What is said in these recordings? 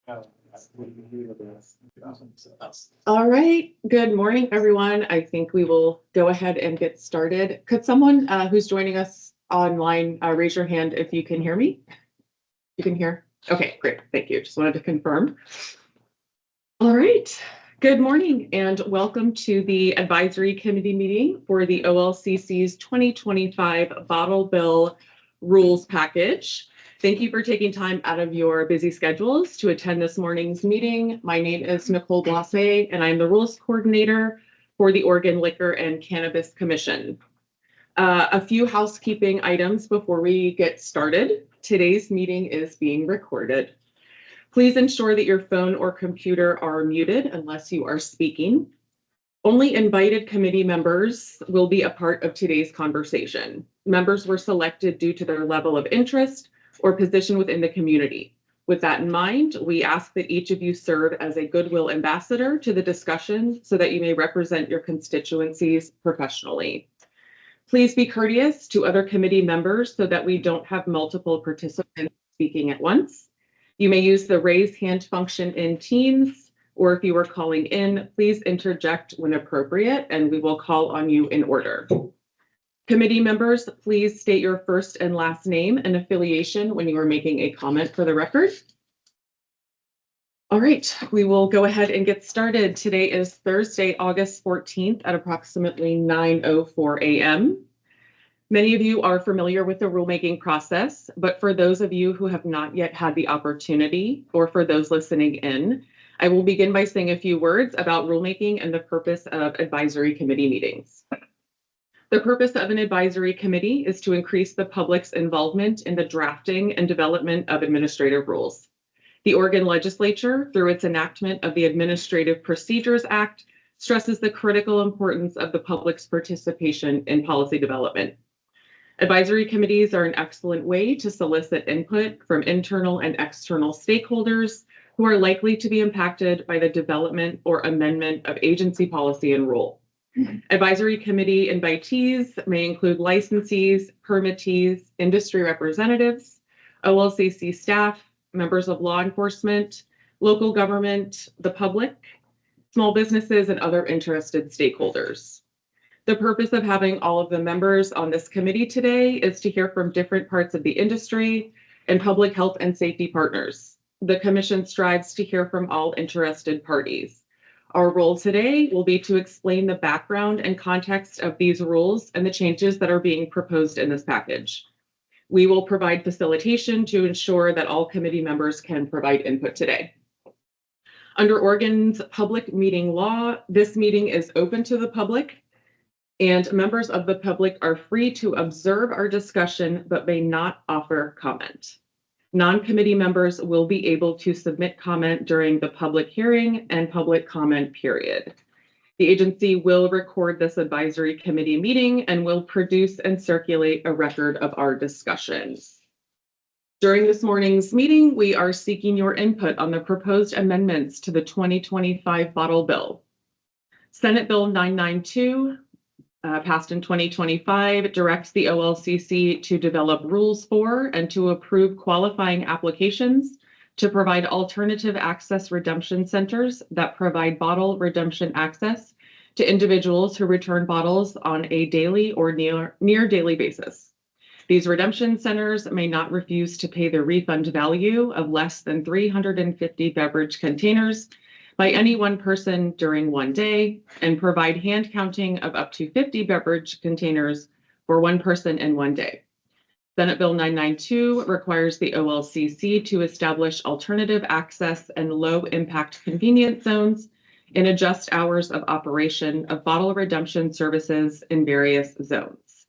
All right, good morning, everyone. I think we will go ahead and get started. Could someone who's joining us online raise your hand if you can hear me? You can hear? Okay, great. Thank you. Just wanted to confirm. All right. Good morning and welcome to the advisory committee meeting for the OLCC's 2025 bottle bill rules package. Thank you for taking time out of your busy schedules to attend this morning's meeting. My name is Nicole Blase, and I'm the rules coordinator for the Oregon Liquor and Cannabis Commission. A few housekeeping items before we get started. Today's meeting is being recorded. Please ensure that your phone or computer are muted unless you are speaking. Only invited committee members will be a part of today's conversation. Members were selected due to their level of interest or position within the community. With that in mind, we ask that each of you serve as a goodwill ambassador to the discussion so that you may represent your constituencies professionally. Please be courteous to other committee members so that we don't have multiple participants speaking at once. You may use the raise hand function in Teams, or if you are calling in, please interject when appropriate and we will call on you in order. Committee members, please state your first and last name and affiliation when you are making a comment for the record. All right, we will go ahead and get started. Today is Thursday, August 14th at approximately 9:04 a.m. Many of you are familiar with the rulemaking process, but for those of you who have not yet had the opportunity, or for those listening in, I will begin by saying a few words about rulemaking and the purpose of advisory committee meetings. The purpose of an advisory committee is to increase the public's involvement in the drafting and development of administrative rules. The Oregon Legislature, through its enactment of the Administrative Procedures Act, stresses the critical importance of the public's participation in policy development. Advisory committees are an excellent way to solicit input from internal and external stakeholders who are likely to be impacted by the development or amendment of agency policy and rule. Advisory committee invitees may include licensees, permittees, industry representatives, OLCC staff, members of law enforcement, local government, the public, small businesses, and other interested stakeholders. The purpose of having all of the members on this committee today is to hear from different parts of the industry and public health and safety partners. The Commission strives to hear from all interested parties. Our role today will be to explain the background and context of these rules and the changes that are being proposed in this package. We will provide facilitation to ensure that all committee members can provide input today. Under Oregon's public meeting law, this meeting is open to the public, and members of the public are free to observe our discussion but may not offer comment. Non-committee members will be able to submit comment during the public hearing and public comment period. The agency will record this advisory committee meeting and will produce and circulate a record of our discussions. During this morning's meeting, we are seeking your input on the proposed amendments to the 2025 bottle bill. Senate Bill 992, passed in 2025, directs the OLCC to develop rules for and to approve qualifying applications to provide alternative access redemption centers that provide bottle redemption access to individuals who return bottles on a daily or near daily basis. These redemption centers may not refuse to pay the refund value of less than 350 beverage containers by any one person during one day and provide hand counting of up to 50 beverage containers for one person in one day. Senate Bill 992 requires the OLCC to establish alternative access and low impact convenience zones and adjust hours of operation of bottle redemption services in various zones.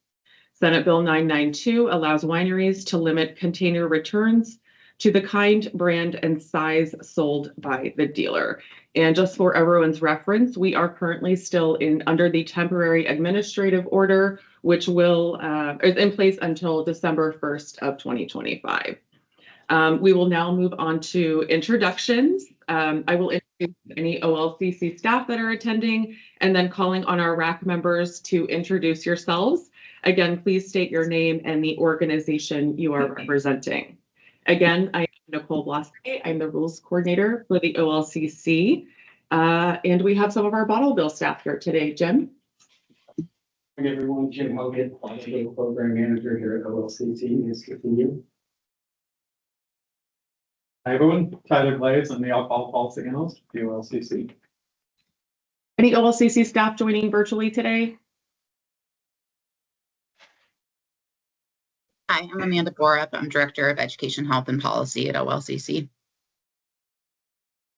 Senate Bill 992 allows wineries to limit container returns to the kind, brand, and size sold by the dealer. And just for everyone's reference, we are currently still under the temporary administrative order, which is in place until December 1st of 2025. We will now move on to introductions. I will introduce any OLCC staff that are attending, and then calling on our RAC members to introduce yourselves. Again, please state your name and the organization you are representing. Again, I am Nicole Blase. I'm the rules coordinator for the OLCC. And we have some of our bottle bill staff here today. Jim? Hi, everyone. Jim Hogan, Bottle Program Manager here at OLCC. Nice to see you. Hi, everyone. Tyler Glaze, I'm the Alcohol Policy Analyst at the OLCC. Any OLCC staff joining virtually today? Hi, I'm Amanda Borup. I'm Director of Education, Health, and Policy at OLCC.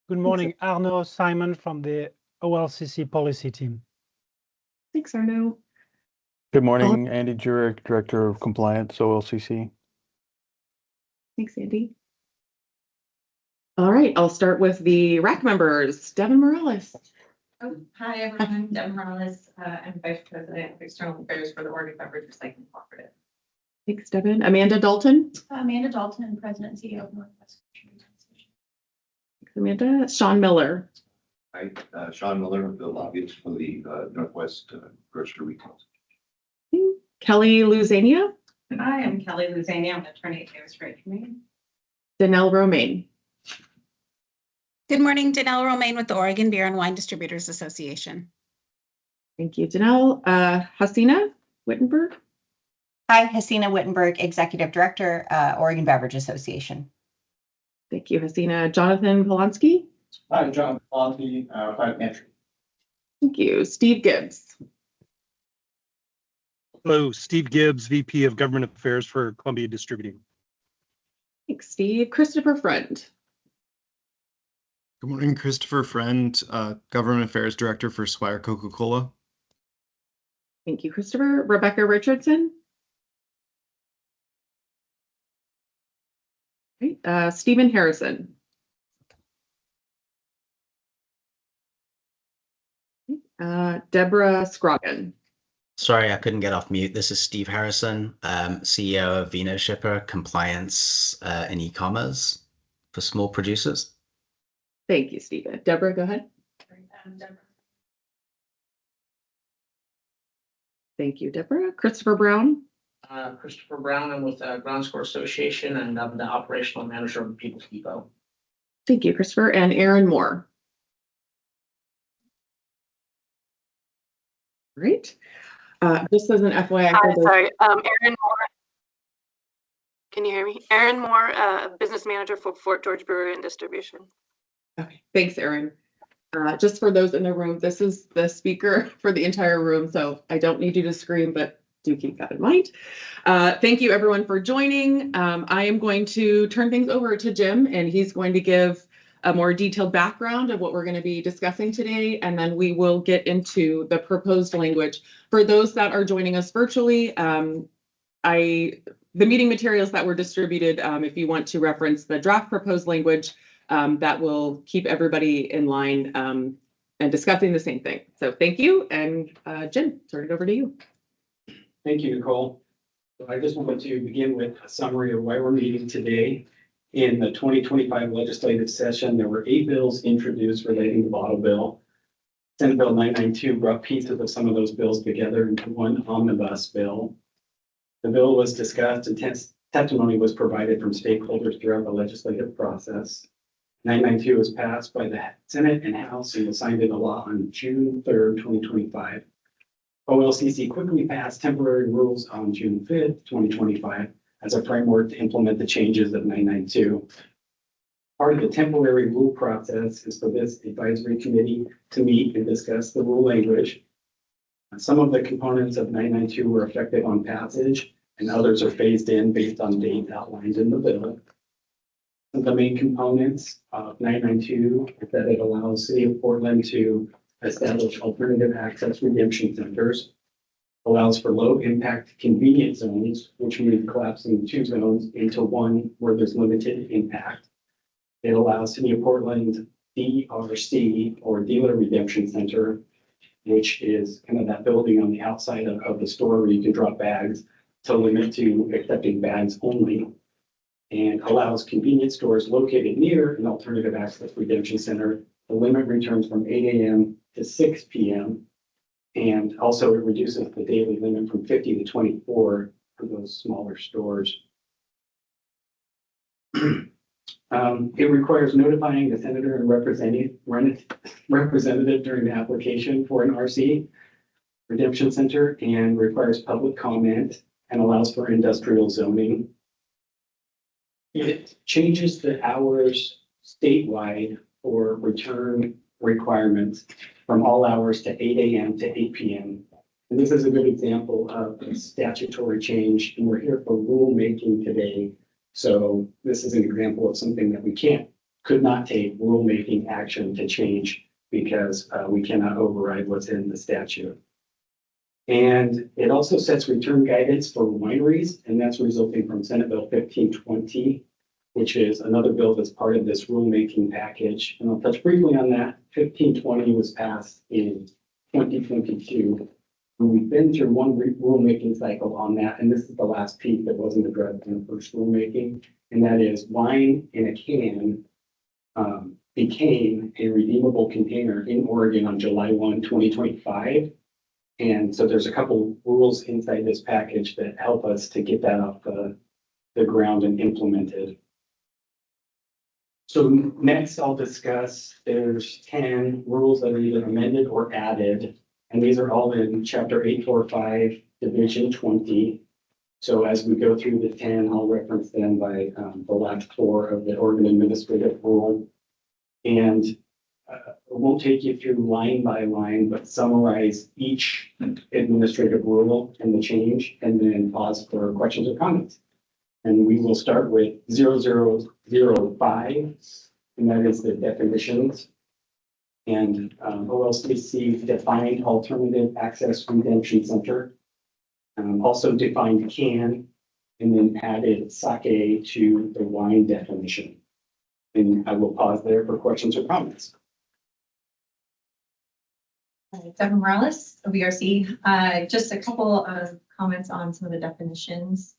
Good morning, Arnaud Simon from the OLCC policy team. Thanks, Arno. Good morning, Andy Jurek, Director of Compliance, OLCC. Thanks, Andy. All right, I'll start with the RAC members. Devin Morales. Oh, hi, everyone. Deb Morales. I'm Vice President of External Affairs for the Oregon Beverage Recycling Cooperative. Thanks, Devin. Amanda Dalton. Amanda Dalton, President and CEO of Northwest Grocery Association. Thanks, Amanda. Sean Miller. Hi, Sean Miller, the lobbyist for the Northwest Grocery Retail. Kelly Luzania. Hi, I'm Kelly Luzania. I'm an attorney at Davis Ray Committee. Danelle Romaine. Good morning, Danelle Romaine with the Oregon Beer and Wine Distributors Association. Thank you, Danelle. Hasina Wittenberg. Hi, Hasina Wittenberg, Executive Director, Oregon Beverage Association. Thank you, Hasina. Jonathan Polanski. Hi, John Ponte, Private Entry. Thank you. Steve Gibbs. Hello, Steve Gibbs, VP of Government Affairs for Columbia Distributing. Thanks, Steve. Christopher Friend. Good morning, Christopher Friend, Government Affairs Director for Swire Coca-Cola. Thank you, Christopher. Rebecca Richardson. Great. Stephen Harrison. Deborah Scroggin. Sorry, I couldn't get off mute. This is Steve Harrison, CEO of Vino Shipper, compliance in e-commerce for small producers. Thank you, Stephen. Deborah, go ahead. Thank you, Deborah. Christopher Brown. Christopher Brown. I'm with Ground Score Association, and I'm the operational manager of the People's Depot. Thank you, Christopher. And Aaron Moore. Great. Just as an FYI. Hi, sorry. Aaron Moore. Can you hear me? Aaron Moore, business manager for Fort George Brewery and Distribution. Okay, thanks, Aaron. Just for those in the room, this is the speaker for the entire room, so I don't need you to scream, but do keep that in mind. Thank you, everyone, for joining. I am going to turn things over to Jim, and he's going to give a more detailed background of what we're going to be discussing today, and then we will get into the proposed language. For those that are joining us virtually, the meeting materials that were distributed, if you want to reference the draft proposed language, that will keep everybody in line and discussing the same thing. So thank you, and Jim, turn it over to you. Thank you, Nicole. So I just wanted to begin with a summary of why we're meeting today. In the 2025 legislative session, there were 8 bills introduced relating to bottle bill. Senate Bill 992 brought pieces of some of those bills together into one omnibus bill. The bill was discussed and testimony was provided from stakeholders throughout the legislative process. 992 was passed by the Senate and House and was signed into law on June 3rd, 2025. OLCC quickly passed temporary rules on June 5th, 2025 as a framework to implement the changes of 992. Part of the temporary rule process is for this advisory committee to meet and discuss the rule language. Some of the components of 992 were effective on passage, and others are phased in based on dates outlined in the bill. Some of the main components of 992 is that it allows City of Portland to establish alternative access redemption centers, allows for low impact convenience zones, which means collapsing 2 zones into one where there's limited impact. It allows City of Portland DRC, or Dealer Redemption Center, which is kind of that building on the outside of the store where you can drop bags, to limit to accepting bags only, and allows convenience stores located near an alternative access redemption center to limit returns from 8 a.m. to 6 p.m. And also it reduces the daily limit from 50 to 24 for those smaller stores. It requires notifying the senator and representative during the application for an RC redemption center and requires public comment and allows for industrial zoning. It changes the hours statewide for return requirements from all hours to 8 a.m. to 8 p.m. And this is a good example of a statutory change, and we're here for rulemaking today. So this is an example of something that we could not take rulemaking action to change because we cannot override what's in the statute. And it also sets return guidance for wineries, and that's resulting from Senate Bill 1520, which is another bill that's part of this rulemaking package. And I'll touch briefly on that. 1520 was passed in 2022. And we've been through one rulemaking cycle on that, and this is the last piece that wasn't addressed in the first rulemaking, and that is wine in a can became a redeemable container in Oregon on July 1, 2025. And so there's a couple rules inside this package that help us to get that off the ground and implemented. So next I'll discuss, there's 10 rules that are either amended or added. And these are all in chapter 845, division 20. So as we go through the 10, I'll reference them by the last 4 of the Oregon Administrative Rule. And it won't take you through line by line, but summarize each administrative rule and the change, and then pause for questions or comments. And we will start with 0005, and that is the definitions. And OLCC defined alternative access redemption center. Also defined can, and then added sake to the wine definition. And I will pause there for questions or comments. Deborah Morales, OBRC. Just a couple of comments on some of the definitions.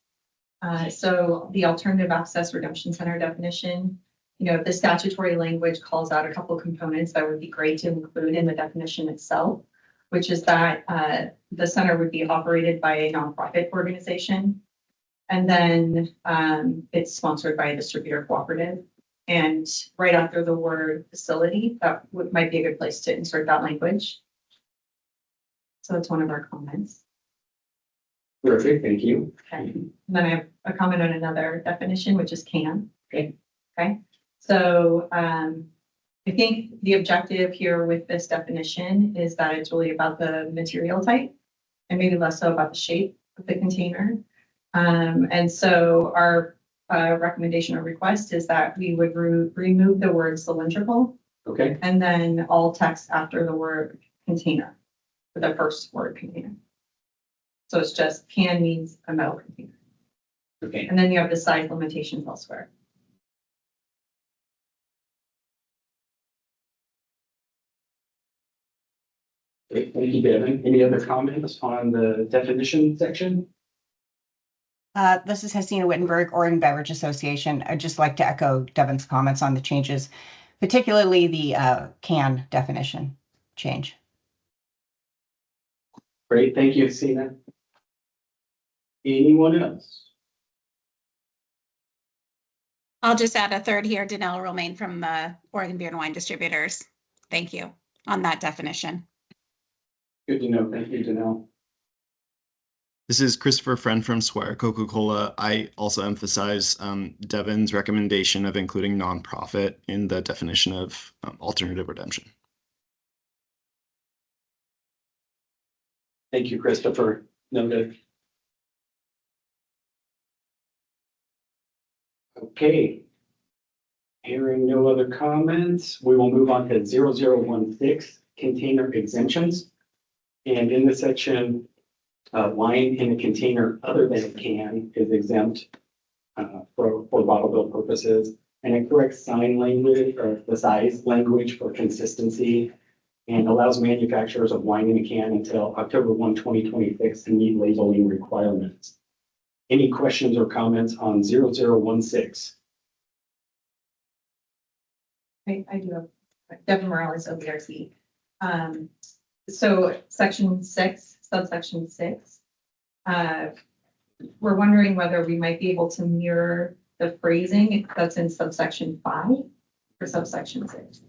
So the alternative access redemption center definition, the statutory language calls out a couple of components that would be great to include in the definition itself, which is that the center would be operated by a nonprofit organization. And then it's sponsored by a distributor cooperative. And right after the word facility, that might be a good place to insert that language. So that's one of our comments. Perfect, thank you. Okay. And then I have a comment on another definition, which is can. Okay. Okay. So I think the objective here with this definition is that it's really about the material type and maybe less so about the shape of the container. And so our recommendation or request is that we would remove the word cylindrical. Okay. And then all text after the word container for the first word container. So it's just can means a metal container. Okay. And then you have the size limitations elsewhere. Great, thank you, Devin. Any other comments on the definition section? This is Hasina Wittenberg, Oregon Beverage Association. I'd just like to echo Devin's comments on the changes, particularly the can definition change. Great, thank you, Hasina. Anyone else? I'll just add a third here, Danelle Romaine from the Oregon Beer and Wine Distributors. Thank you on that definition. Good to know. Thank you, Danelle. This is Christopher Friend from Swire Coca-Cola. I also emphasize Devin's recommendation of including nonprofit in the definition of alternative redemption. Thank you, Christopher. Noted. Okay. Hearing no other comments, we will move on to 0016, container exemptions. And in this section, wine in a container other than a can is exempt for bottle bill purposes. And it corrects sign language or the size language for consistency and allows manufacturers of wine in a can until October 1, 2026 to meet labeling requirements. Any questions or comments on 0016? I do have Deborah Morales, OBRC. So section 6, subsection 6, we're wondering whether we might be able to mirror the phrasing that's in subsection 5 or subsection 6.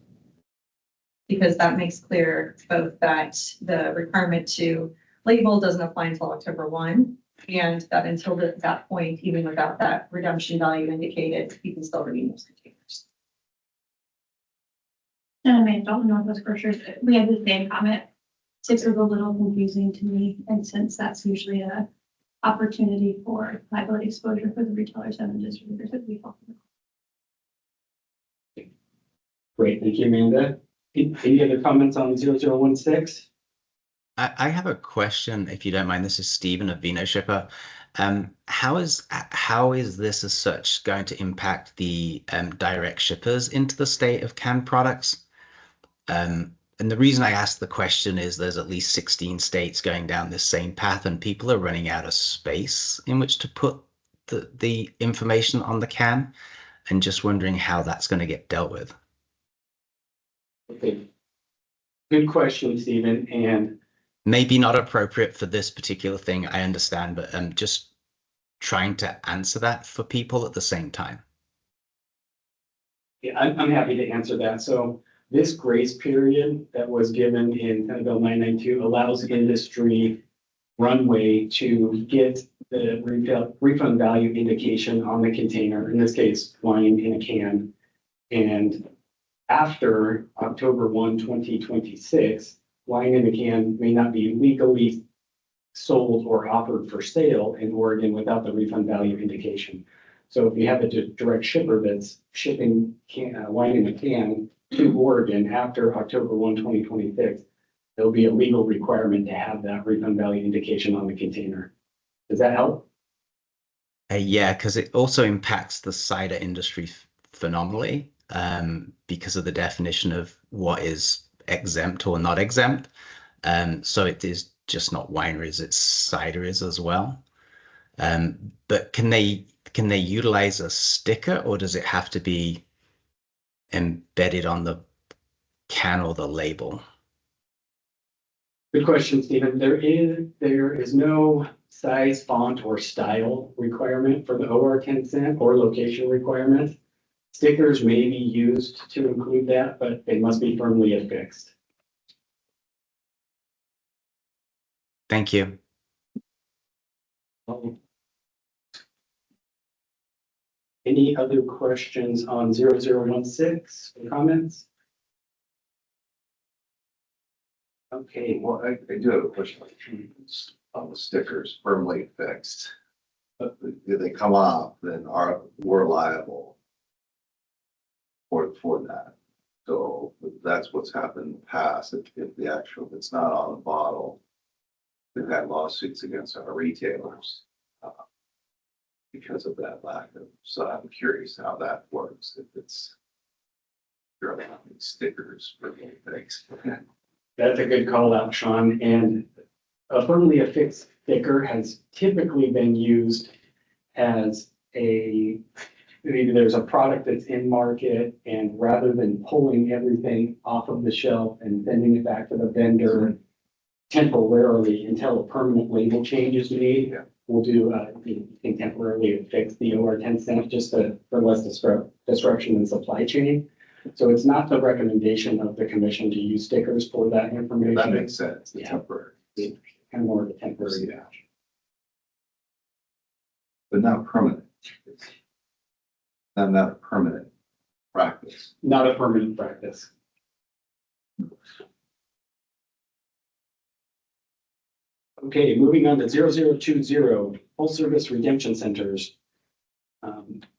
Because that makes clear both that the requirement to label doesn't apply until October 1, and that until that point, even without that redemption value indicated, you can still redeem those containers. And I mean, Dalton Northwest Grocers, we had the same comment. 6 is a little confusing to me, and since that's usually a opportunity for liability exposure for the retailers and the distributors, it'd be helpful. Great, thank you, Amanda. Any other comments on 0016? I have a question, if you don't mind. This is Stephen of Vino Shipper. How is this as such going to impact the direct shippers into the state of canned products? And the reason I ask the question is there's at least 16 states going down this same path, and people are running out of space in which to put the information on the can, and just wondering how that's going to get dealt with. Okay. Good question, Stephen, and maybe not appropriate for this particular thing, I understand, but I'm just trying to answer that for people at the same time. yeah, I'm happy to answer that. So this grace period that was given in Senate Bill 992 allows industry runway to get the refund value indication on the container, in this case, wine in a can. And after October 1, 2026, wine in a can may not be legally sold or offered for sale in Oregon without the refund value indication. So if you have a direct shipper that's shipping wine in a can to Oregon after October 1, 2026, there'll be a legal requirement to have that refund value indication on the container. Does that help? Yeah, because it also impacts the cider industry phenomenally because of the definition of what is exempt or not exempt. So it is just not wineries, it's cideries as well. But can they utilize a sticker, or does it have to be embedded on the can or the label? Good question, Stephen. There is no size, font, or style requirement for the OR 10 cent or location requirement. Stickers may be used to include that, but they must be firmly affixed. Thank you. Any other questions on 0016 or comments? Okay, well, I do have a question on the stickers firmly fixed. But if they come off, then we're liable for that. So that's what's happened in the past. If it's not on the bottle, we've had lawsuits against our retailers because of that lack of. So I'm curious how that works. If it's really stickers firmly fixed. That's a good call out, Sean. And a firmly affixed sticker has typically been used as maybe there's a product that's in market, and rather than pulling everything off of the shelf and sending it back to the vendor temporarily until a permanent label change is made, we'll do temporarily affix the OR 10 cent just for less disruption in supply chain. So it's not the recommendation of the commission to use stickers for that information. That makes sense. Yeah. Temporary. Kind of more of a temporary batch. But not permanent. Not a permanent practice. Not a permanent practice. Okay, moving on to 0020, full service redemption centers.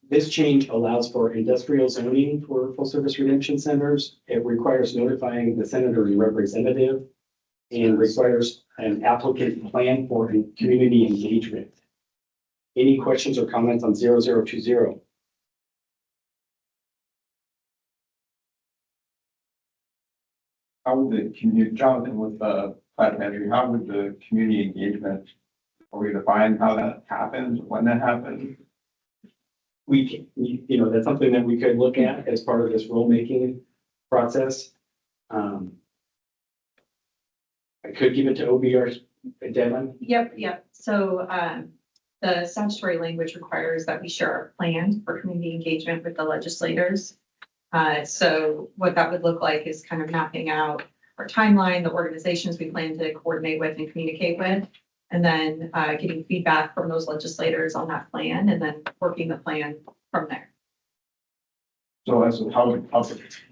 This change allows for industrial zoning for full service redemption centers. It requires notifying the senator and representative, and requires an applicant plan for community engagement. Any questions or comments on 0020? How would the community, Jonathan, with the plant manager, how would the community engagement, are we define how that happens, when that happens? We can, that's something that we could look at as part of this rulemaking process. I could give it to OBR, Devin. Yep. So the statutory language requires that we share our plan for community engagement with the legislators. So what that would look like is kind of mapping out our timeline, the organizations we plan to coordinate with and communicate with, and then getting feedback from those legislators on that plan, and then working the plan from there. So as of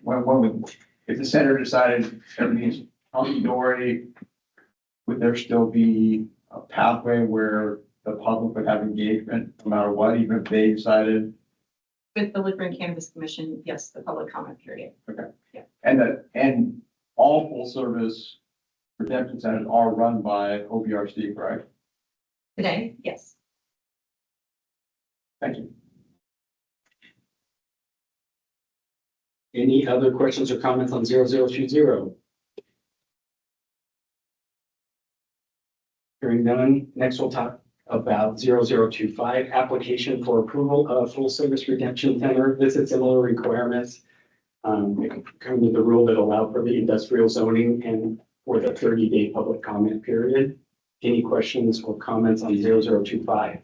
when would, if the center decided everything's hunky-dory, would there still be a pathway where the public would have engagement no matter what, even if they decided? With the Liquor and Cannabis Commission, yes, the public comment period. Okay. Yeah. And all full-service redemption centers are run by OBRC, correct? Today, yes. Thank you. Any other questions or comments on 0020? Hearing none, next we'll talk about 0025, application for approval of full service redemption center. This is similar requirements. Coming with the rule that allow for the industrial zoning and for the 30-day public comment period. Any questions or comments on 0025?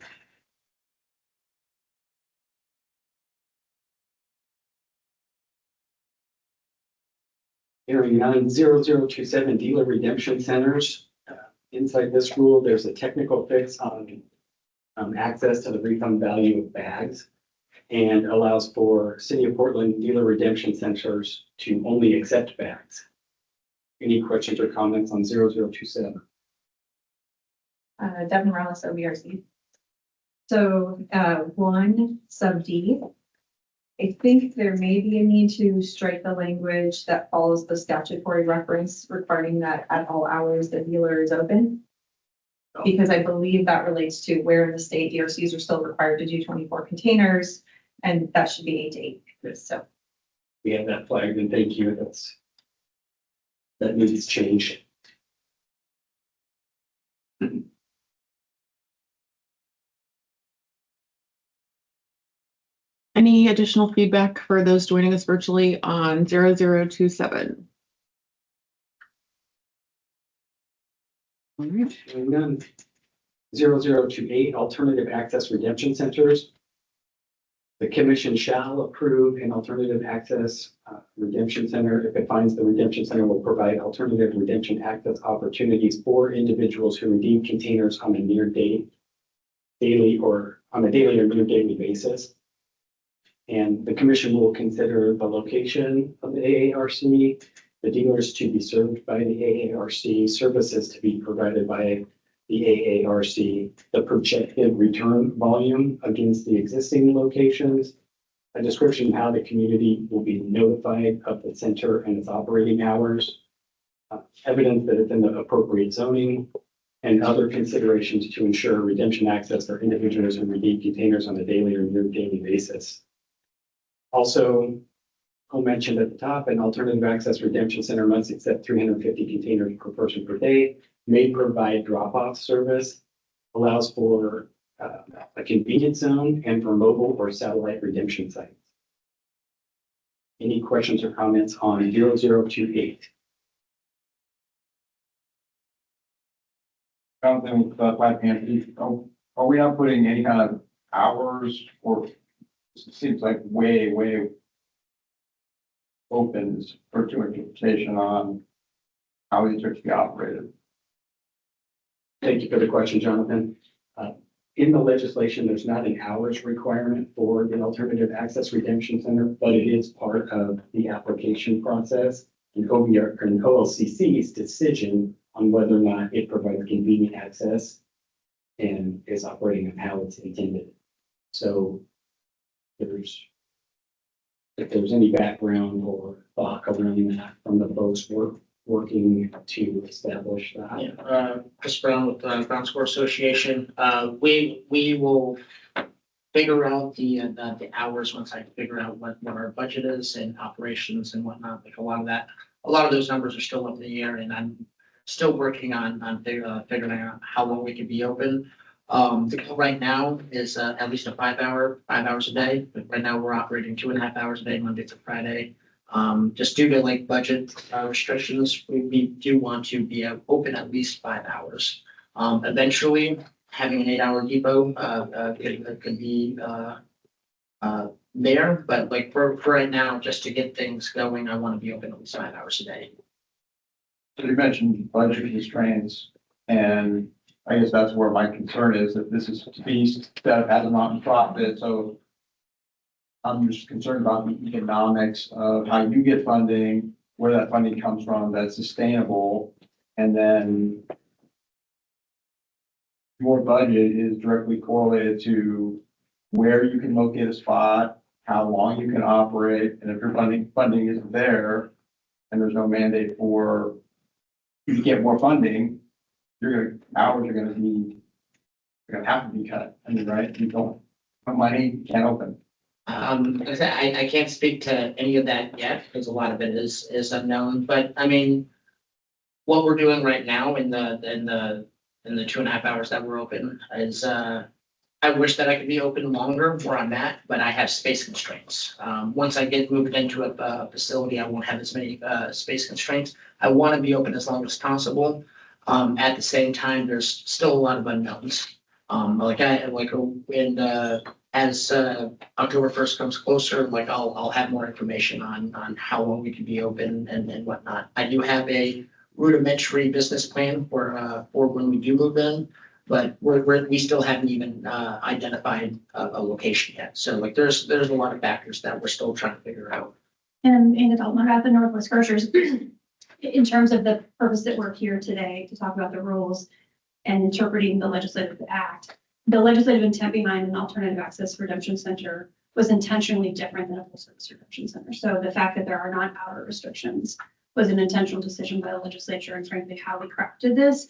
Hearing none, 0027 dealer redemption centers. Inside this rule, there's a technical fix on access to the refund value of bags and allows for City of Portland dealer redemption centers to only accept bags. Any questions or comments on 0027? Devin Morales, OBRC. So, 1 sub D. I think there may be a need to strike the language that follows the statutory reference requiring that at all hours the dealer is open. Because I believe that relates to where in the state DRCs are still required to do 24 containers, and that should be 8 to 8. So We have that flagged, and thank you. That needs change. Any additional feedback for those joining us virtually on 0027? All right, hearing none. 0028, alternative access redemption centers. The commission shall approve an alternative access redemption center if it finds the redemption center will provide alternative redemption access opportunities for individuals who redeem containers on a daily or near daily basis. And the commission will consider the location of the AARC, the dealers to be served by the AARC, services to be provided by the AARC, the projected return volume against the existing locations, a description of how the community will be notified of the center and its operating hours, evidence that it's in the appropriate zoning, and other considerations to ensure redemption access for individuals who redeem containers on a daily or near daily basis. Also, I'll mention at the top, an alternative access redemption center must accept 350 containers per person per day, may provide drop-off service, allows for a convenience zone, and for mobile or satellite redemption sites. Any questions or comments on 0028? Something with Black Panther, are we not putting any kind of hours, or it seems like way opens for too much interpretation on how these are to be operated? Thank you for the question, Jonathan. In the legislation, there's not an hours requirement for the alternative access redemption center, but it is part of the application process and OBR and OLCC's decision on whether or not it provides convenient access and is operating on how it's intended. So if there's any background or thought around that from the folks working to establish that. Yeah, Chris Brown with the Brown Score Association. We will figure out the hours once I figure out what our budget is and operations and whatnot. Like a lot of those numbers are still up in the air, and I'm still working on figuring out how long we can be open. The goal right now is at least 5 hours a day. But right now we're operating 2.5 hours a day, Monday to Friday. Just due to like budget restrictions, we do want to be open at least 5 hours. Eventually, having an 8-hour depot, could be, there, but like for right now, just to get things going, I want to be open at least 5 hours a day. So you mentioned budget constraints, and I guess that's where my concern is, that this is to be set up as a nonprofit, so I'm just concerned about the economics of how you get funding, where that funding comes from, that's sustainable, and then your budget is directly correlated to where you can locate a spot, how long you can operate, and if your funding isn't there, and there's no mandate for you to get more funding, hours are gonna have to be cut. I mean, right? You don't have money, you can't open. Like I said, I can't speak to any of that yet, because a lot of it is unknown, but I mean, what we're doing right now in the 2.5 hours that we're open is, I wish that I could be open longer where I'm at, but I have space constraints. Once I get moved into a facility, I won't have as many space constraints. I want to be open as long as possible. At the same time, there's still a lot of unknowns. As October 1st comes closer, like I'll have more information on how long we can be open and whatnot. I do have a rudimentary business plan for when we do move in. But we still haven't even identified a location yet. So like there's a lot of factors that we're still trying to figure out. And Anna Dalton at the Northwest Grocers, in terms of the purpose that we're here today to talk about the rules and interpreting the legislative act, the legislative intent behind an alternative access redemption center was intentionally different than a full service redemption center. So the fact that there are not hour restrictions was an intentional decision by the legislature, and frankly, how we crafted this.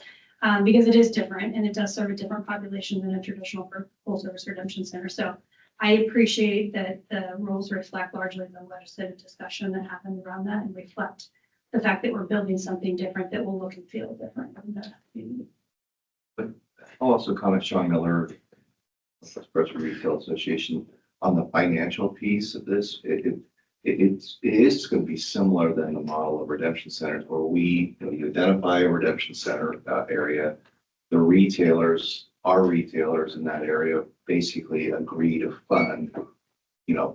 Because it is different and it does serve a different population than a traditional full service redemption center. So I appreciate that the rules reflect largely the legislative discussion that happened around that and reflect the fact that we're building something different that will look and feel different in the community. But I'll also comment, Sean Miller, Express Retail Association, on the financial piece of this. It is going to be similar than the model of redemption centers, where you identify a redemption center area. The retailers, our retailers in that area, basically agree to fund,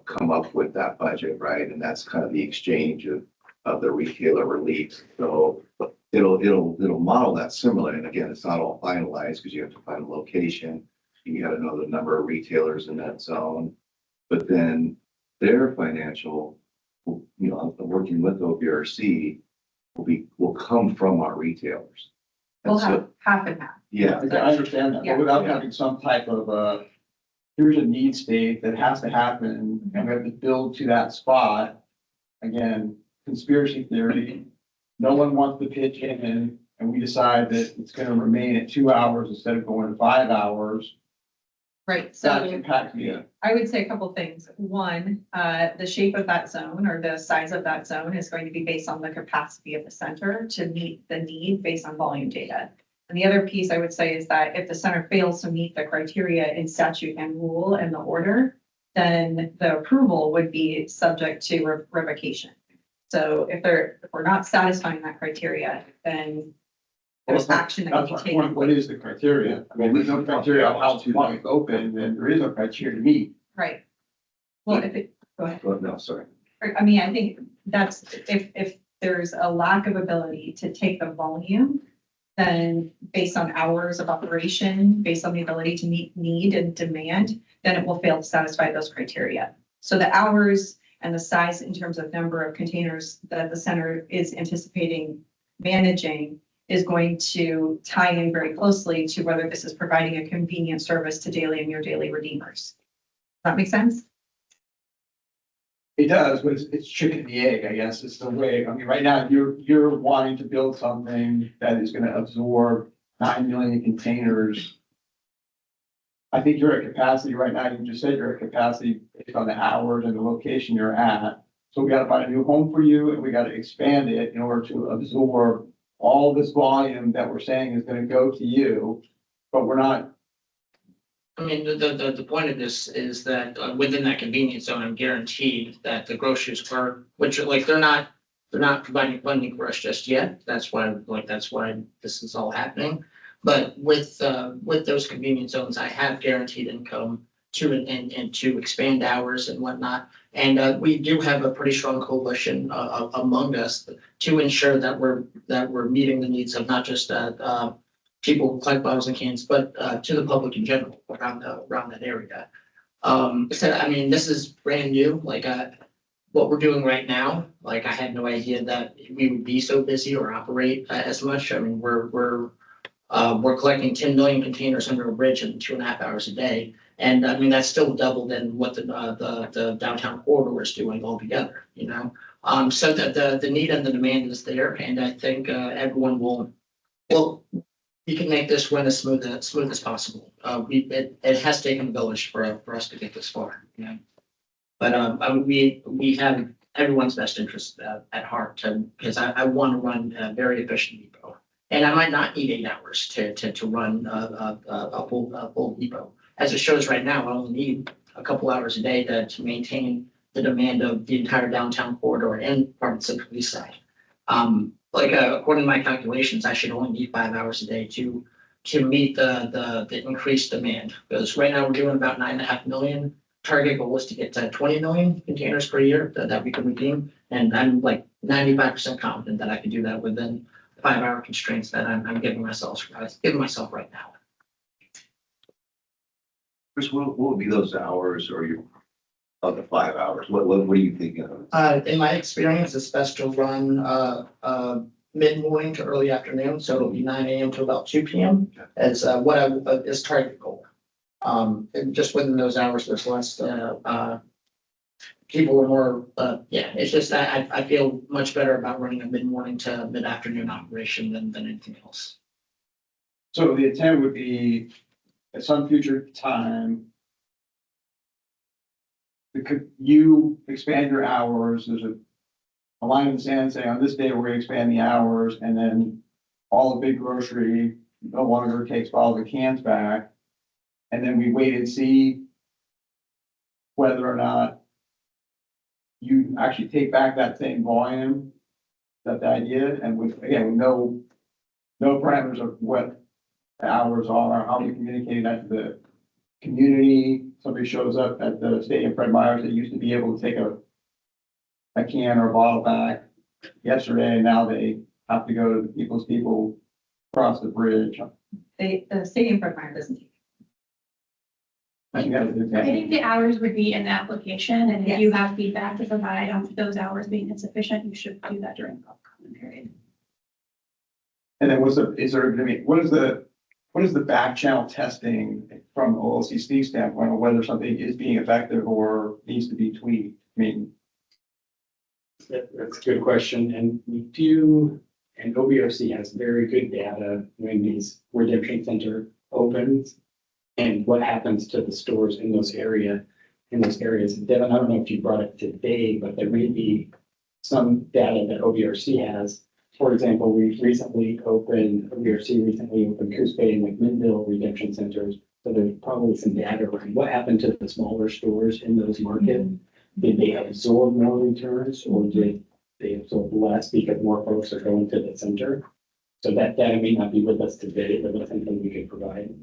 come up with that budget, right? And that's kind of the exchange of the retailer relief. So it'll model that similar. And again, it's not all finalized because you have to find a location. You got to know the number of retailers in that zone, but then their financial, working with OBRC will come from our retailers. We'll have half and half. Yeah. I understand that, Yeah. but without having some type of here's a need state that has to happen, and we have to build to that spot. Again, conspiracy theory, no one wants to pitch in, and we decide that it's gonna remain at 2 hours instead of going to 5 hours. Right, That so impacts me. I would say a couple things. One, the shape of that zone or the size of that zone is going to be based on the capacity of the center to meet the need based on volume data. And the other piece I would say is that if the center fails to meet the criteria in statute and rule and the order, then the approval would be subject to revocation. So if we're not satisfying that criteria, then there's action that can be taken. What is the criteria? I mean, there's no criteria of how long it's open, and there is no criteria to meet. Right. Well, go ahead. No, sorry. I mean, I think that's, if there's a lack of ability to take the volume, then based on hours of operation, based on the ability to meet need and demand, then it will fail to satisfy those criteria. So the hours and the size in terms of number of containers that the center is anticipating managing is going to tie in very closely to whether this is providing a convenient service to daily and near daily redeemers. Does that make sense? It does, but it's chicken and the egg, I guess, is the way. I mean, right now, you're wanting to build something that is gonna absorb 9 million containers. I think you're at capacity right now. You just said you're at capacity based on the hours and the location you're at. So we gotta find a new home for you, and we gotta expand it in order to absorb all this volume that we're saying is gonna go to you, but we're not. I mean, the point of this is that within that convenience zone, I'm guaranteed that the grocers are, which like they're not providing funding for us just yet. That's why this is all happening. But with those convenience zones, I have guaranteed income to and to expand hours and whatnot. And we do have a pretty strong coalition among us to ensure that we're meeting the needs of not just people who collect bottles and cans, but to the public in general around that area. So I mean, this is brand new. Like what we're doing right now, like I had no idea that we would be so busy or operate as much. I mean, we're collecting 10 million containers under a bridge in 2.5 hours a day. And I mean, that's still double than what the downtown corridor is doing altogether, you know? So the need and the demand is there. And I think everyone will, you can make this run as smooth as possible. It has taken a village for us to get this far, you know? But we have everyone's best interest at heart because I want to run a very efficient depot. And I might not need 8 hours to run a full depot. As it shows right now, I only need a couple hours a day to maintain the demand of the entire downtown corridor and part of the Central East Side. According to my calculations, I should only need 5 hours a day to meet the increased demand. Because right now we're doing about 9.5 million. Target goal was to get to 20 million containers per year that we can redeem. And I'm like 95% confident that I can do that within 5-hour constraints that I'm giving myself right now. Chris, what would be those hours or of the 5 hours? What are you thinking of? In my experience, it's best to run mid-morning to early afternoon, so it'll be 9 a.m. to about 2 p.m. as is target goal. And just within those hours, there's less people are more. It's just that I feel much better about running a mid-morning to mid-afternoon operation than anything else. So the intent would be at some future time, you expand your hours, there's a line in the sand saying on this day, we're gonna expand the hours, and then all the big grocery no longer takes all the cans back. And then we wait and see whether or not you actually take back that same volume. That's the idea, and with no parameters of what the hours are, how we communicate that to the community. Somebody shows up at the stadium, Fred Meyers, that used to be able to take a can or a bottle back yesterday, and now they have to go to the people across the bridge. The stadium Fred Meyer doesn't take. I think the hours would be in the application, and if you have feedback to provide on those hours being insufficient, you should do that during the public comment period. And then what is the back channel testing from OLCC standpoint on whether something is being effective or needs to be tweaked? I mean, that's a good question. And we do, and OBRC has very good data when these redemption center opens and what happens to the stores in those areas. And Devin, I don't know if you brought it today, but there may be some data that OBRC has. For example, OBRC recently opened Coos Bay and McMinnville redemption centers. So there's probably some data around what happened to the smaller stores in those markets. Did they absorb more returns, or did they absorb less because more folks are going to the center? So that data may not be with us today, but that's something we could provide.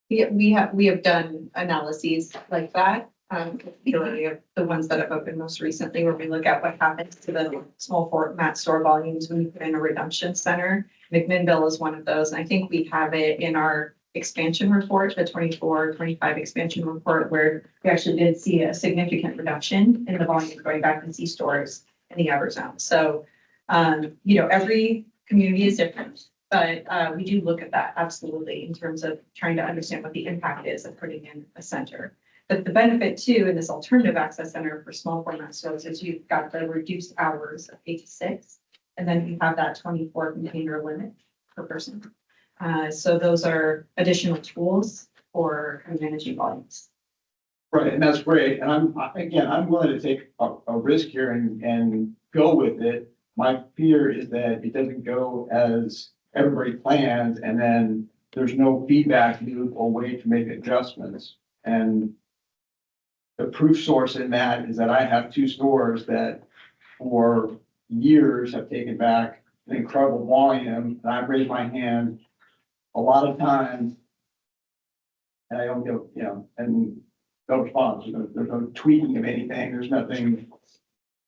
Yeah, we have done analyses like that. Particularly of the ones that have opened most recently, where we look at what happens to the small format store volumes when you put in a redemption center. McMinnville is one of those, and I think we have it in our expansion report, the 24-25 expansion report, where we actually did see a significant reduction in the volume going back to C stores in the outer zone. So, every community is different, but we do look at that absolutely in terms of trying to understand what the impact is of putting in a center. But the benefit too, in this alternative access center for small format stores, is you've got the reduced hours of 8 to 6, and then you have that 24 container limit per person. So those are additional tools for managing volumes. right, and that's great. And I'm willing to take a risk here and go with it. My fear is that it doesn't go as everybody plans, and then there's no feedback loop or way to make adjustments. And the proof source in that is that I have 2 stores that for years have taken back an incredible volume, and I've raised my hand a lot of times. And I don't get, and no response, there's no tweaking of anything, there's nothing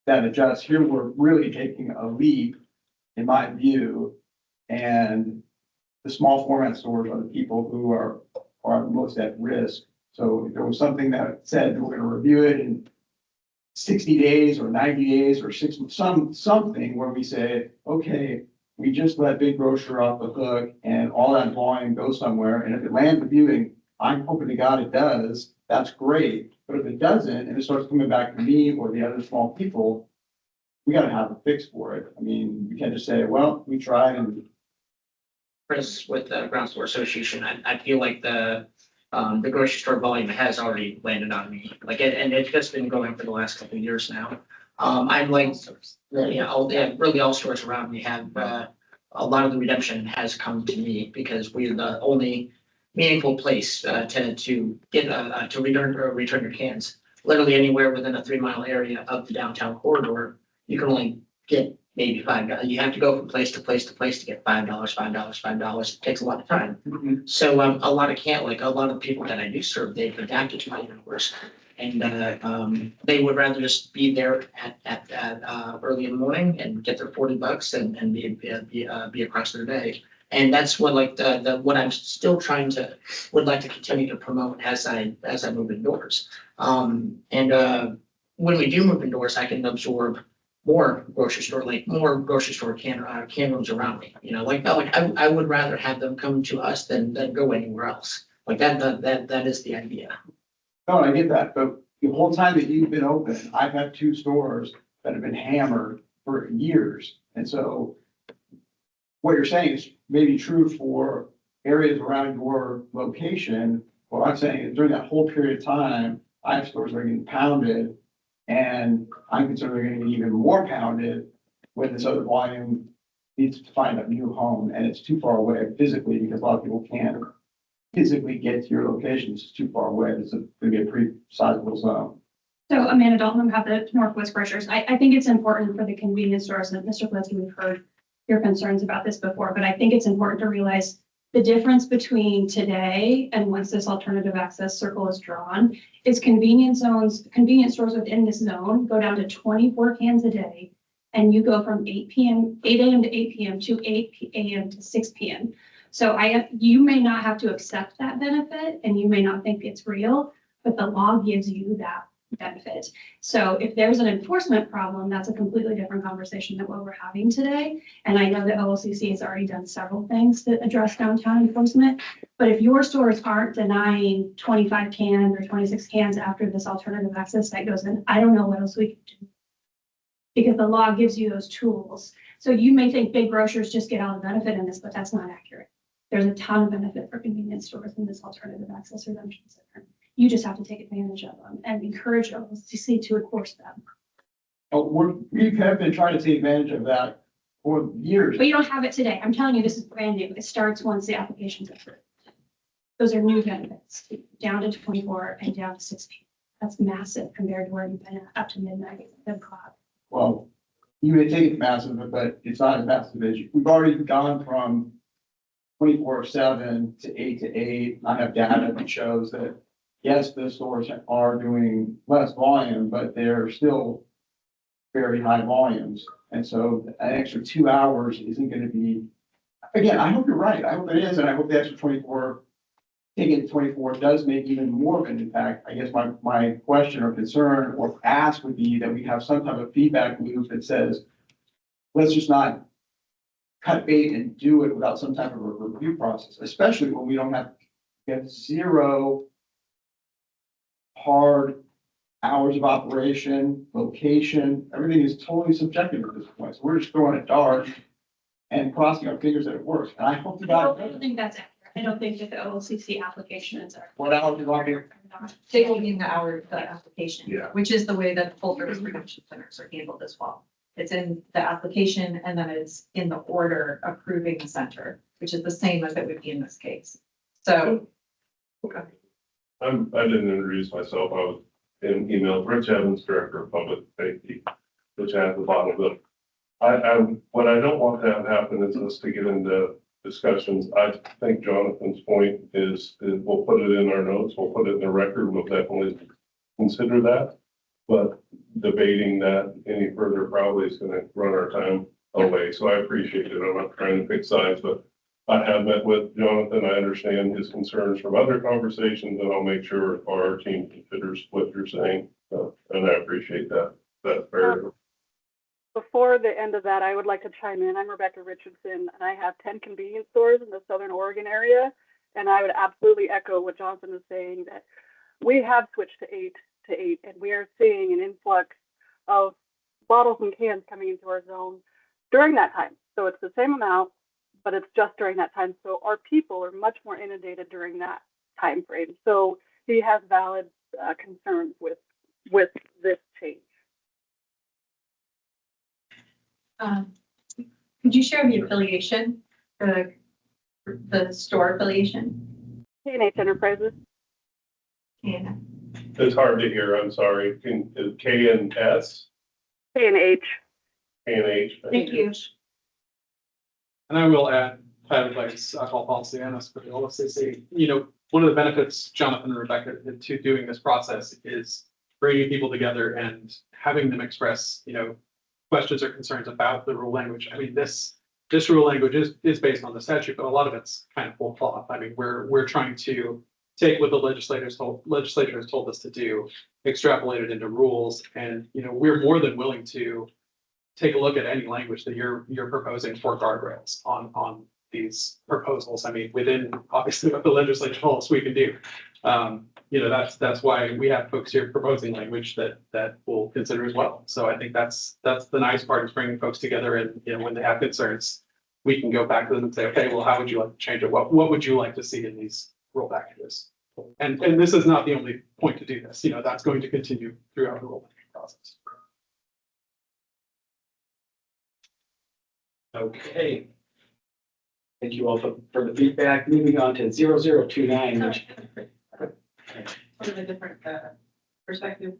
that adjusts. Here, we're really taking a leap, in my view, and the small format stores are the people who are most at risk. So if there was something that said we're gonna review it in 60 days or 90 days or something where we say, okay, we just let Big Grocer off the hook and all that volume goes somewhere. And if it lands reviewing, I'm hoping to God it does, that's great. But if it doesn't, and it starts coming back to me or the other small people, we gotta have a fix for it. I mean, we can't just say, well, we tried and. Chris, with the Ground Store Association, I feel like the grocery store volume has already landed on me. Like, and it's just been going for the last couple of years now. I'm like, really all stores around me have, a lot of the redemption has come to me because we're the only meaningful place to get to return your cans. Literally anywhere within a 3-mile area of the downtown corridor, you can only get maybe $5. You have to go from place to place to place to get $5. It takes a lot of time. So a lot of people that I do serve, they've adapted to my hours. And they would rather just be there at early in the morning and get their $40 and be across their day. And that's what what I'm still would like to continue to promote as I move indoors. When we do move indoors, I can absorb more grocery store can rooms around me. I would rather have them come to us than go anywhere else. Like that is the idea. No, I get that, but the whole time that you've been open, I've had 2 stores that have been hammered for years. And so what you're saying is maybe true for areas around your location. What I'm saying is during that whole period of time, I have stores that are getting pounded, and I'm concerned they're going to get even more pounded when this other volume needs to find a new home, and it's too far away physically because a lot of people can't physically get to your location. It's too far away. It's going to be a pretty sizable zone. So Amanda Dalton, have the Northwest Grocers. I think it's important for the convenience stores, and Mr. Blitzky, we've heard your concerns about this before, but I think it's important to realize the difference between today and once this alternative access circle is drawn is convenience stores within this zone go down to 24 cans a day. And you go from 8 a.m. to 8 p.m. to 8 a.m. to 6 p.m. So you may not have to accept that benefit and you may not think it's real, but the law gives you that benefit. So if there's an enforcement problem, that's a completely different conversation than what we're having today. And I know that OLCC has already done several things to address downtown enforcement. But if your stores aren't denying 25 cans or 26 cans after this alternative access site goes in, I don't know what else we can do. Because the law gives you those tools. So you may think big grocers just get all the benefit in this, but that's not accurate. There's a ton of benefit for convenience stores in this alternative access redemption center. You just have to take advantage of them and encourage OLCC to enforce them. We have been trying to take advantage of that for years. But you don't have it today. I'm telling you, this is brand new. It starts once the application's approved. Those are new benefits, down to 24 and down to 6 p.m. That's massive compared to where you've been up to midnight and clock. Well, you may think it's massive, but it's not as massive as we've already gone from 24/7 to 8 to 8. I have data that shows that yes, the stores are doing less volume, but they're still very high volumes. And so an extra 2 hours isn't going to be, again, I hope you're right. I hope it is. And I hope the extra 24, taking it to 24 does make even more of an impact. I guess my question or concern or ask would be that we have some type of feedback loop that says, let's just not cut bait and do it without some type of a review process, especially when we have 0 hard hours of operation, location, everything is totally subjective at this point. So we're just throwing a dart and crossing our fingers that it works. And I hope I don't think that's accurate. I don't think that the OLCC application is accurate. What hours do I hear? Taking the hour of the application, Yeah. which is the way that full service redemption centers are handled as well. It's in the application and then it's in the order approving the center, which is the same as it would be in this case. So. Okay. I didn't introduce myself. I was in email, Rich Evans, Director of Public Safety, which has the bottom of it. what I don't want to have happen is us to get into discussions. I think Jonathan's point is we'll put it in our notes, we'll put it in the record, we'll definitely consider that. But debating that any further probably is gonna run our time away. So I appreciate it. I'm not trying to pick sides, but I have met with Jonathan. I understand his concerns from other conversations, and I'll make sure our team considers what you're saying. And I appreciate that. That's very. Before the end of that, I would like to chime in. I'm Rebecca Richardson, and I have 10 convenience stores in the Southern Oregon area. And I would absolutely echo what Jonathan is saying, that we have switched to 8 to 8, and we are seeing an influx of bottles and cans coming into our zone during that time. So it's the same amount, but it's just during that time. So our people are much more inundated during that time frame. So he has valid concerns with this change. Could you share the affiliation, the store affiliation? K&H Enterprises. Yeah. It's hard to hear. I'm sorry. K and S? K&H. K&H. Thank you. And I will add, Private Advice Alcohol Policy Analyst for the OLCC. You know, one of the benefits, Jonathan and Rebecca, to doing this process is bringing people together and having them express, you know, questions or concerns about the rule language. I mean, this rule language is based on the statute, but a lot of it's kind of full cloth. I mean, we're trying to take what the legislature has told us to do, extrapolate it into rules, and you know, we're more than willing to take a look at any language that you're proposing for guardrails on these proposals. I mean, within obviously what the legislature told us we can do. You know, that's why we have folks here proposing language that we'll consider as well. So I think that's the nice part, is bringing folks together, and you know, when they have concerns, we can go back to them and say, okay, well, how would you like to change it? What would you like to see in these rule packages? And this is not the only point to do this. You know, that's going to continue throughout the rule process. Okay. Thank you all for the feedback. Moving on to 0029, which. From a different perspective,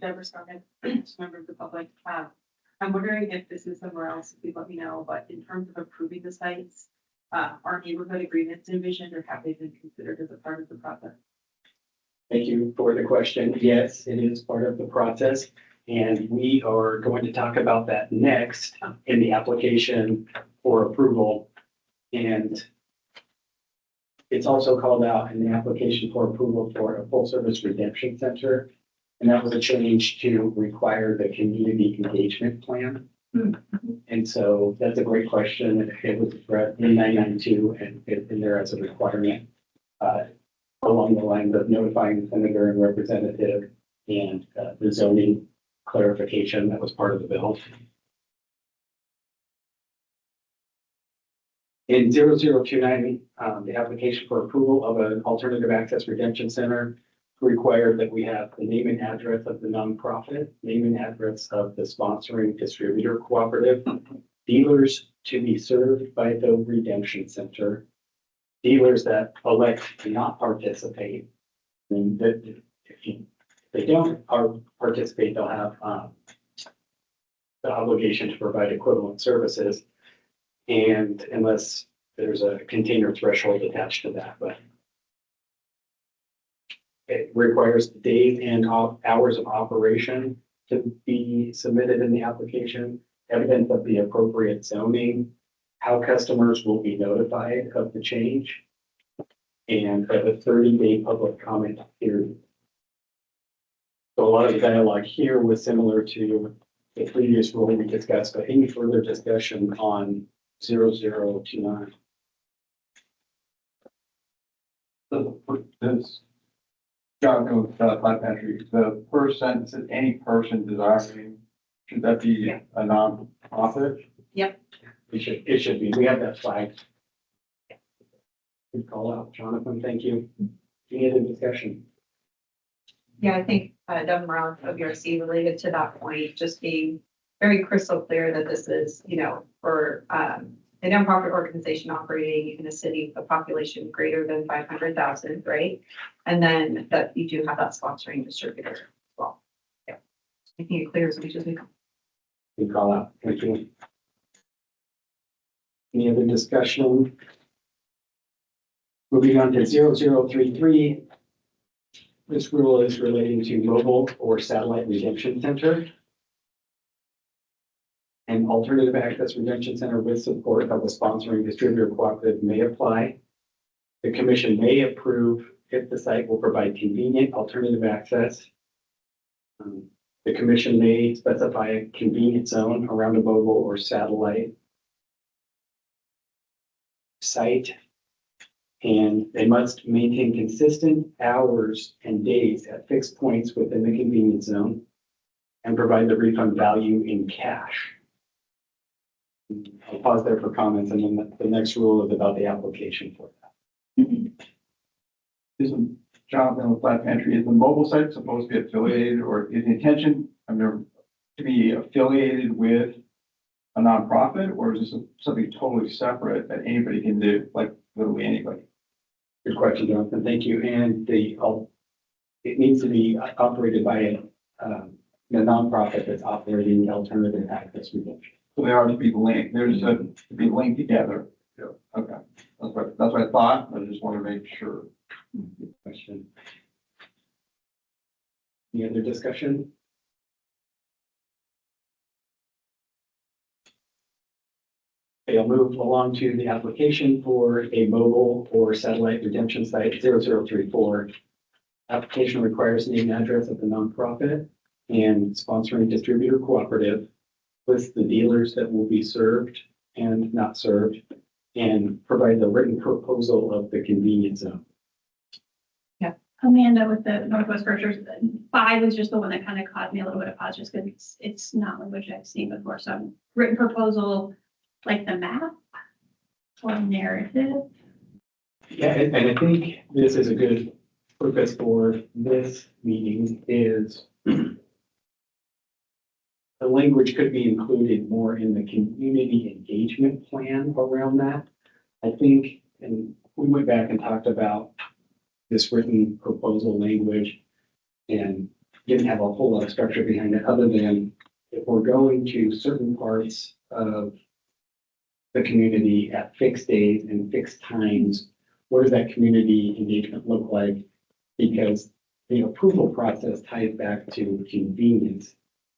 Deborah Starman, member of the public. I'm wondering if this is somewhere else, if you let me know, but in terms of approving the sites, are neighborhood agreements envisioned, or have they been considered as a part of the process? Thank you for the question. Yes, it is part of the process, and we are going to talk about that next in the application for approval. And it's also called out in the application for approval for a full service redemption center. And that was a change to require the community engagement plan. And so that's a great question. It was in 992 and in there as a requirement along the lines of notifying the senator and representative, and the zoning clarification that was part of the bill. In 0029, the application for approval of an alternative access redemption center required that we have the name and address of the nonprofit, name and address of the sponsoring distributor cooperative, dealers to be served by the redemption center, dealers that elect to not participate, and that if they don't participate, they'll have the obligation to provide equivalent services. And unless there's a container threshold attached to that, but it requires the days and hours of operation to be submitted in the application, evidence of the appropriate zoning, how customers will be notified of the change, and a 30-day public comment period. So a lot of the dialogue here was similar to the previous rule we discussed, but any further discussion on 0029. This, Jonathan, with Plant Pantry, the first sentence is any person desiring, should that be a non-profit? Yep. It should be. We have that flagged. Good call out, Jonathan. Thank you. Any other discussion? Yeah, I think Devin Morales of OBRC related to that point, just being very crystal clear that this is, you know, for a nonprofit organization operating in a city of population greater than 500,000, right? And then that you do have that sponsoring distributor as well. Yeah, making it clear as much as we can. Good call out. Thank you. Any other discussion? Moving on to 0033. This rule is relating to mobile or satellite redemption center. An alternative access redemption center with support of a sponsoring distributor cooperative may apply. The commission may approve if the site will provide convenient alternative access. The commission may specify a convenient zone around a mobile or satellite site. And they must maintain consistent hours and days at fixed points within the convenience zone and provide the refund value in cash. I'll pause there for comments, and then the next rule is about the application for that. Isn't Jonathan with Black Pantry, is the mobile site supposed to be affiliated, or is the intention, to be affiliated with a nonprofit, or is this something totally separate that anybody can do, like literally anybody? Good question, Jonathan. Thank you. And it needs to be operated by a nonprofit that's operating alternative access redemption. So they are to be linked, they're just to be linked together. Yeah. Okay, that's what I thought, I just want to make sure. Good question. Any other discussion? Okay, I'll move along to the application for a mobile or satellite redemption site 0034. Application requires name and address of the nonprofit and sponsoring distributor cooperative, lists the dealers that will be served and not served, and provide the written proposal of the convenience zone. Amanda with the Northwest Grocers, 5 was just the one that kind of caused me a little bit of pause, just because it's not language I've seen before. So written proposal, like the map or narrative. Yeah, and I think this is a good purpose for this meeting is the language could be included more in the community engagement plan around that. I think, and we went back and talked about this written proposal language and didn't have a whole lot of structure behind it, other than if we're going to certain parts of the community at fixed days and fixed times, what does that community engagement look like? Because the approval process ties back to convenience.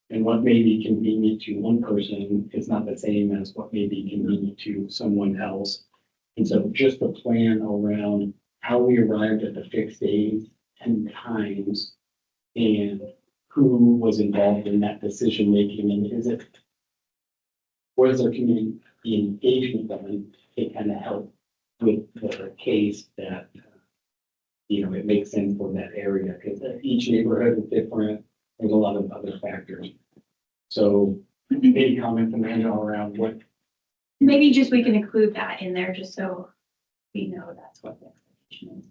And what may be convenient to one person is not the same as what may be convenient to someone else. And so just the plan around how we arrived at the fixed days and times and who was involved in that decision making, and what is our community engagement done? It kind of help with the case that, it makes sense for that area, because each neighborhood is different. There's a lot of other factors. So any comments, Amanda, around what? Maybe just we can include that in there just so we know that's what the expectation is.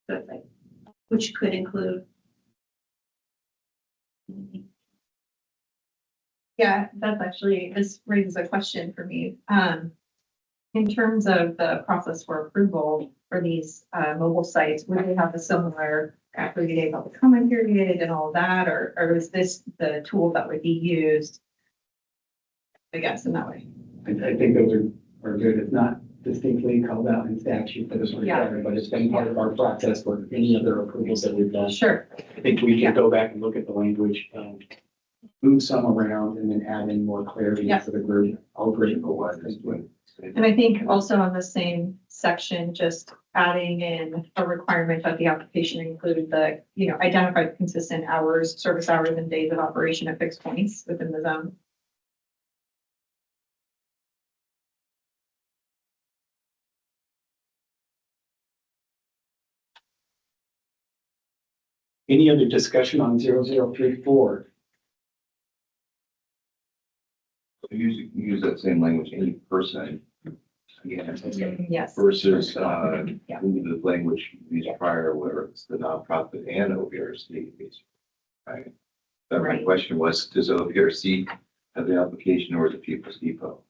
So it's like, which could include. Yeah, this raises a question for me. In terms of the process for approval for these mobile sites, would they have a similar after the public comment period and all of that, or is this the tool that would be used? I guess in that way. I think those are good. It's not distinctly called out in statute for this one, but it's been part of our process for any other approvals that we've done. Sure. I think we can go back and look at the language, move some around, and then add in more clarity to the group. I'll agree with what is doing. And I think also on the same section, just adding in a requirement that the application include the, identify consistent hours, service hours and days of operation at fixed points within the zone. Any other discussion on 0034? Use that same language, any person. Again, Yes. versus, the language used prior where it's the nonprofit and OPRC. Right. But my question was, does OPRC have the application or the People's Depot?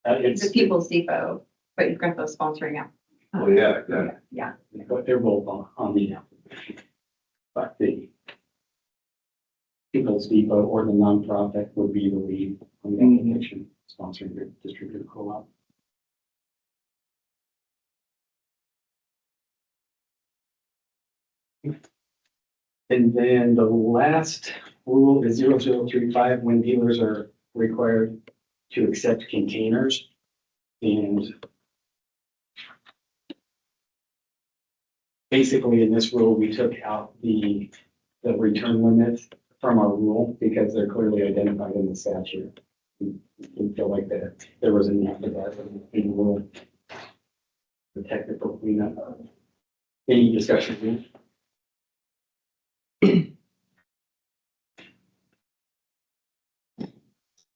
It's the People's Depot, but you've got those sponsoring out. Oh, yeah, yeah. Yeah. But they're both on the application. But the People's Depot or the nonprofit would be the lead on the application, sponsoring the distributor co-op. And then the last rule is 0035, when dealers are required to accept containers. And basically in this rule, we took out the return limits from our rule because they're clearly identified in the statute. We feel like that there was a need for that in the rule. The technical cleanup. Any discussion?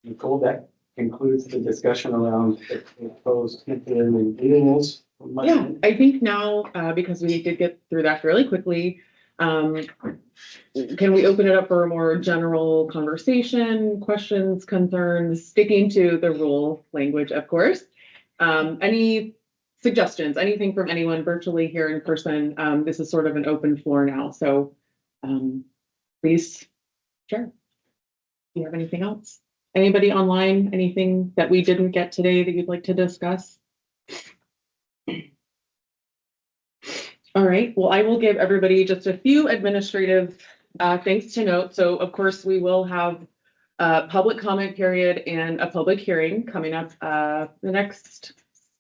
Nicole, that concludes the discussion around the proposed temporary rules. Yeah, I think now, because we did get through that fairly quickly, can we open it up for a more general conversation, questions, concerns, sticking to the rule language, of course? Any suggestions, anything from anyone virtually here in person? This is sort of an open floor now, so please share. Do you have anything else? Anybody online, anything that we didn't get today that you'd like to discuss? All right, well, I will give everybody just a few administrative things to note. So of course, we will have a public comment period and a public hearing coming up the next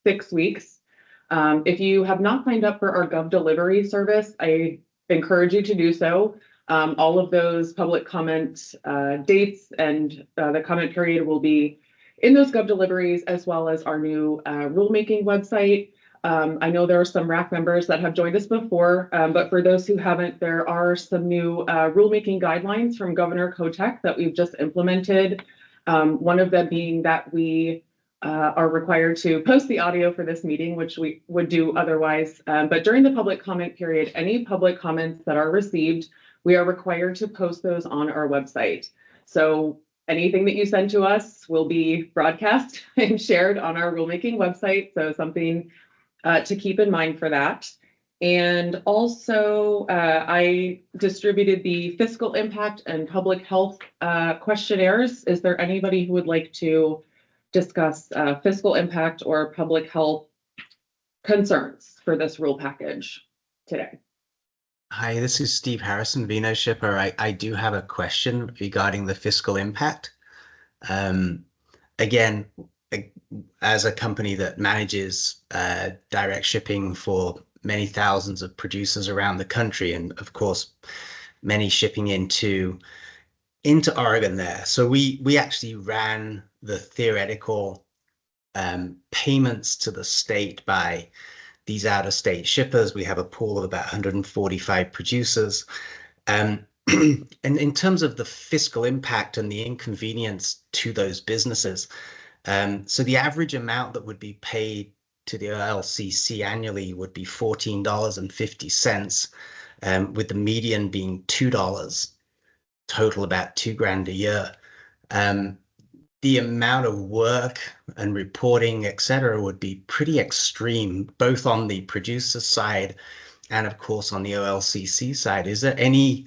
6 weeks. If you have not signed up for our Gov Delivery service, I encourage you to do so. All of those public comment dates and the comment period will be in those Gov Deliveries, as well as our new rulemaking website. I know there are some RAC members that have joined us before, but for those who haven't, there are some new rulemaking guidelines from Governor Kotek that we've just implemented. One of them being that we are required to post the audio for this meeting, which we would do otherwise. But during the public comment period, any public comments that are received, we are required to post those on our website. So anything that you send to us will be broadcast and shared on our rulemaking website. So something to keep in mind for that. And also, I distributed the fiscal impact and public health questionnaires. Is there anybody who would like to discuss fiscal impact or public health concerns for this rule package today? Hi, this is Steve Harrison, Vino Shipper. I do have a question regarding the fiscal impact. Again, as a company that manages direct shipping for many thousands of producers around the country, and of course, many shipping into Oregon there. So we actually ran the theoretical payments to the state by these out-of-state shippers. We have a pool of about 145 producers. And in terms of the fiscal impact and the inconvenience to those businesses, so the average amount that would be paid to the OLCC annually would be $14.50, with the median being $2, total about $2,000 a year. The amount of work and reporting, et cetera, would be pretty extreme, both on the producer side and of course on the OLCC side. Is there any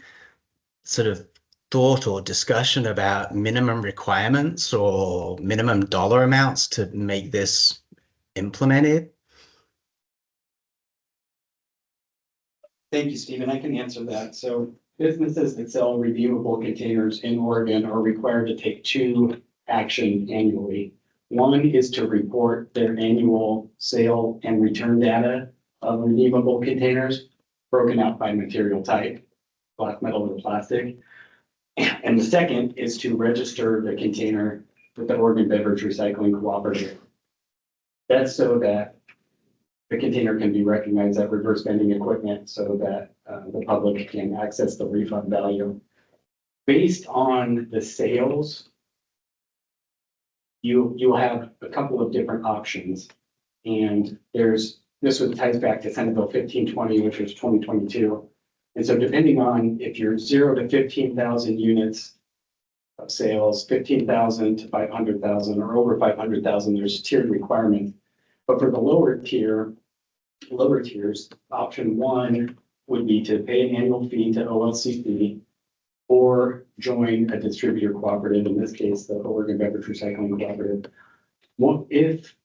sort of thought or discussion about minimum requirements or minimum dollar amounts to make this implemented? Thank you, Stephen. I can answer that. So businesses that sell redeemable containers in Oregon are required to take 2 action annually. One is to report their annual sale and return data of redeemable containers broken out by material type, black metal or plastic. And the second is to register the container with the Oregon Beverage Recycling Cooperative. That's so that the container can be recognized as reverse vending equipment so that the public can access the refund value. Based on the sales, you'll have a couple of different options. And this ties back to Senate Bill 1520, which was 2022. And so depending on if you're 0 to 15,000 units of sales, 15,000 to 500,000 or over 500,000, there's tiered requirements. But for the lower tiers, option 1 would be to pay an annual fee to OLCC or join a distributor cooperative, in this case, the Oregon Beverage Recycling Cooperative. Well, if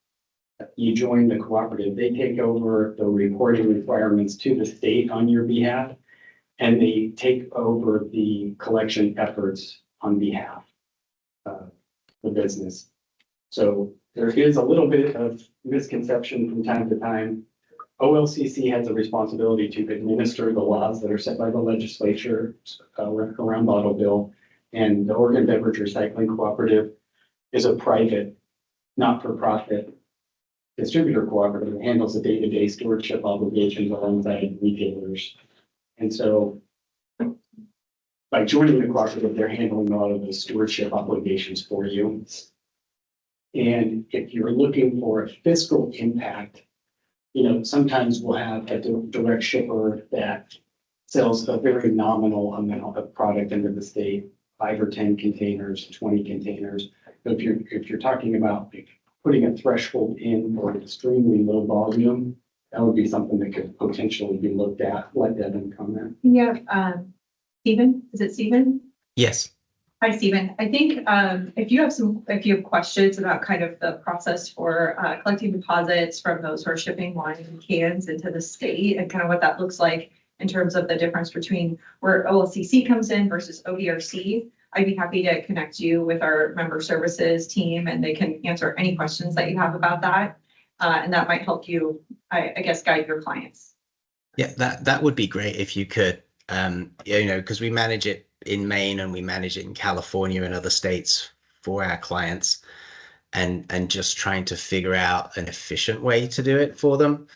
you join the cooperative, they take over the reporting requirements to the state on your behalf. and they take over the collection efforts on behalf of the business. So there is a little bit of misconception from time to time. OLCC has a responsibility to administer the laws that are set by the legislature around bottle bill. And the Oregon Beverage Recycling Cooperative is a private, not-for-profit distributor cooperative that handles the day-to-day stewardship obligations alongside retailers. And so by joining the cooperative, they're handling a lot of those stewardship obligations for you. And if you're looking for a fiscal impact, sometimes we'll have a direct shipper that sells a very nominal amount of product into the state, 5 or 10 containers, 20 containers. But if you're talking about putting a threshold in for an extremely low volume, that would be something that could potentially be looked at. Let Devin comment. Yeah, Stephen, is it Stephen? Yes. Hi, Stephen. I think if you have questions about kind of the process for collecting deposits from those who are shipping wine and cans into the state and kind of what that looks like in terms of the difference between where OLCC comes in versus ODRC, I'd be happy to connect you with our member services team and they can answer any questions that you have about that. And that might help you, I guess, guide your clients. Yeah, that would be great if you could, because we manage it in Maine and we manage it in California and other states for our clients, and just trying to figure out an efficient way to do it for them.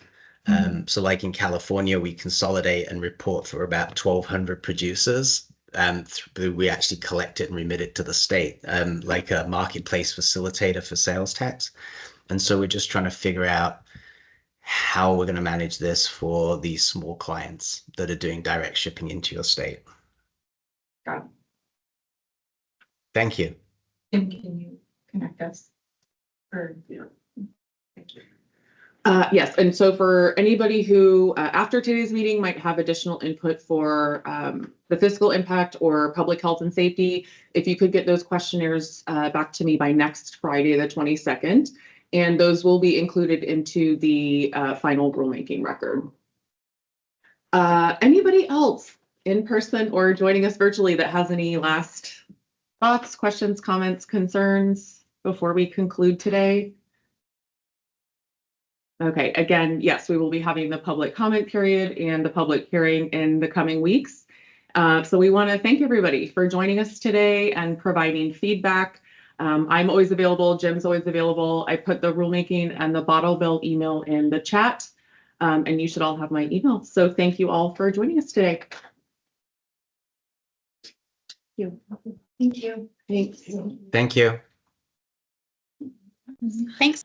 So like in California, we consolidate and report for about 1,200 producers. We actually collect it and remit it to the state, like a marketplace facilitator for sales tax. And so we're just trying to figure out how we're going to manage this for these small clients that are doing direct shipping into your state. Got it. Thank you. Tim, can you connect us? Thank you. Yes, and so for anybody who, after today's meeting, might have additional input for the fiscal impact or public health and safety, if you could get those questionnaires back to me by next Friday, the 22nd, and those will be included into the final rulemaking record. Anybody else in person or joining us virtually that has any last thoughts, questions, comments, concerns before we conclude today? Okay, again, yes, we will be having the public comment period and the public hearing in the coming weeks. So we want to thank everybody for joining us today and providing feedback. I'm always available. Jim's always available. I put the rulemaking and the bottle bill email in the chat, and you should all have my email. So thank you all for joining us today. Thank you. Thanks. Thank you. Thanks.